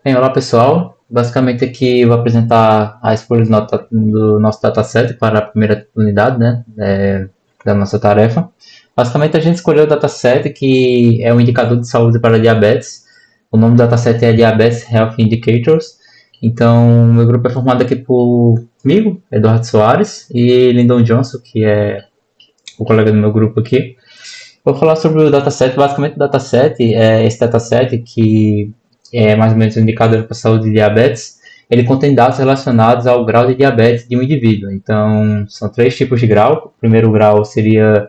Olá pessoal, basicamente aqui eu vou apresentar a escolha do nosso dataset para a primeira unidade, né, da nossa tarefa. Basicamente a gente escolheu o dataset que é um indicador de saúde para diabetes. O nome do dataset é Diabetes Health Indicators. Então, meu grupo é formado aqui por comigo, Eduardo Soares, e Lyndon Johnson, que é o colega do meu grupo aqui. Vou falar sobre o dataset. Basicamente, o dataset é esse dataset que é mais ou menos um indicador para a saúde de diabetes. Ele contém dados relacionados ao grau de diabetes de um indivíduo. Então, são três tipos de grau. O primeiro grau seria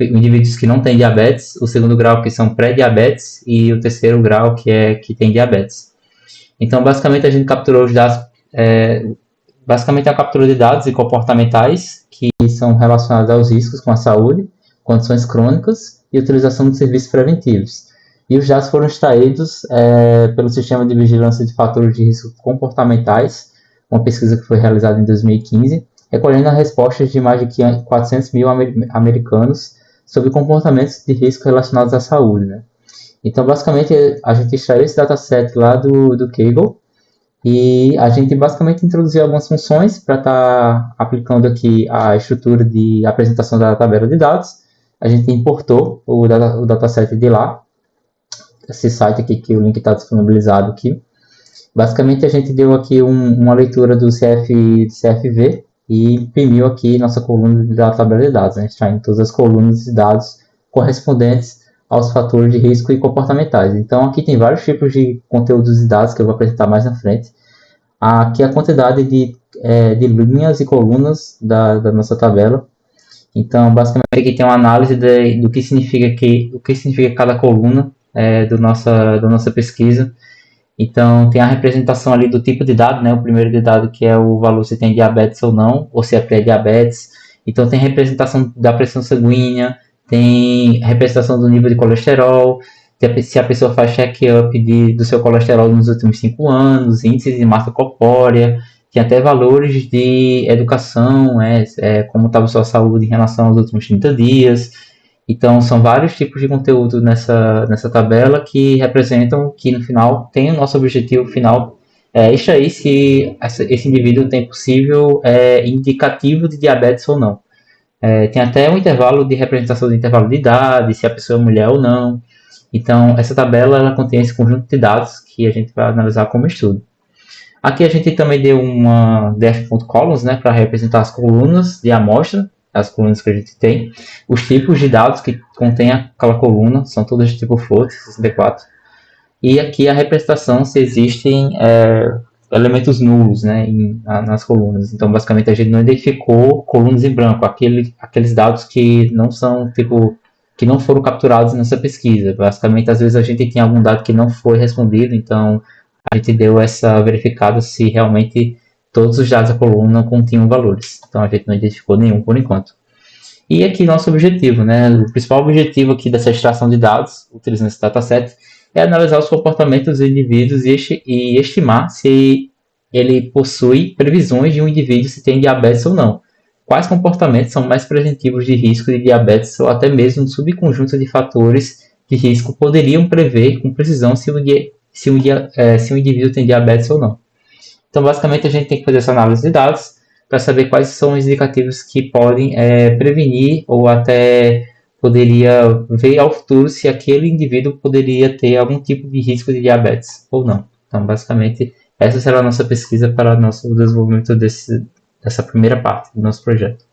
indivíduos que não têm diabetes, o segundo grau que são pré-diabetes e o terceiro grau que tem diabetes. Então, basicamente, a gente capturou os dados. Basicamente, é a captura de dados e comportamentais que são relacionados aos riscos com a saúde, condições crônicas e utilização de serviços preventivos. E os dados foram extraídos pelo Sistema de Vigilância de Fatores de Risco Comportamentais, uma pesquisa que foi realizada em 2015, recolhendo as respostas de mais de 400 mil americanos sobre comportamentos de risco relacionados à saúde. Né? Então, basicamente, a gente extraiu esse dataset lá do Kaggle e a gente basicamente introduziu algumas funções para estar aplicando aqui a estrutura de apresentação da tabela de dados. A gente importou o dataset de lá, esse site aqui que o link está disponibilizado aqui. Basicamente a gente deu aqui uma leitura do CFV e imprimiu aqui nossa coluna da tabela de dados, né? Extraindo todas as colunas de dados correspondentes aos fatores de risco e comportamentais. Então aqui tem vários tipos de conteúdos de dados que eu vou apresentar mais na frente. Aqui a quantidade de linhas e colunas da nossa tabela. Então basicamente aqui tem uma análise do que significa cada coluna da nossa pesquisa. Então tem a representação ali do tipo de dado, né? O primeiro de dado que é o valor se tem diabetes ou não, ou se é pré-diabetes. Então tem representação da pressão sanguínea, tem representação do nível de colesterol, se a pessoa faz check-up do seu colesterol nos últimos 5 anos, índice de massa corpórea, tem até valores de educação, como estava a sua saúde em relação aos últimos 30 dias. Então, são vários tipos de conteúdo nessa tabela que representam que, no final, tem o nosso objetivo final extrair se esse indivíduo tem possível indicativo de diabetes ou não. Tem até um intervalo de representação de intervalo de idade, se a pessoa é mulher ou não. Então, essa tabela ela contém esse conjunto de dados que a gente vai analisar como estudo. Aqui a gente também deu uma def.columns, né, para representar as colunas de amostra, as colunas que a gente tem, os tipos de dados que contém aquela coluna, são todos de tipo float, 64, e aqui a representação se existem elementos nulos, né, nas colunas. Então, basicamente, a gente não identificou colunas em branco, aqueles dados que não são, que não foram capturados nessa pesquisa. Basicamente, às vezes a gente tem algum dado que não foi respondido, então a gente deu essa verificada se realmente todos os dados da coluna continham valores. Então a gente não identificou nenhum por enquanto. E aqui nosso objetivo, né? O principal objetivo aqui dessa extração de dados, utilizando esse dataset, é analisar os comportamentos dos indivíduos e estimar se ele possui previsões de um indivíduo se tem diabetes ou não. Quais comportamentos são mais preventivos de risco de diabetes ou até mesmo um subconjunto de fatores de risco poderiam prever com precisão se um indivíduo tem diabetes ou não. Então, basicamente, a gente tem que fazer essa análise de dados para saber quais são os indicativos que podem prevenir ou até poderia ver ao futuro se aquele indivíduo poderia ter algum tipo de risco de diabetes ou não. Então, basicamente, essa será a nossa pesquisa para o nosso desenvolvimento dessa primeira parte do nosso projeto.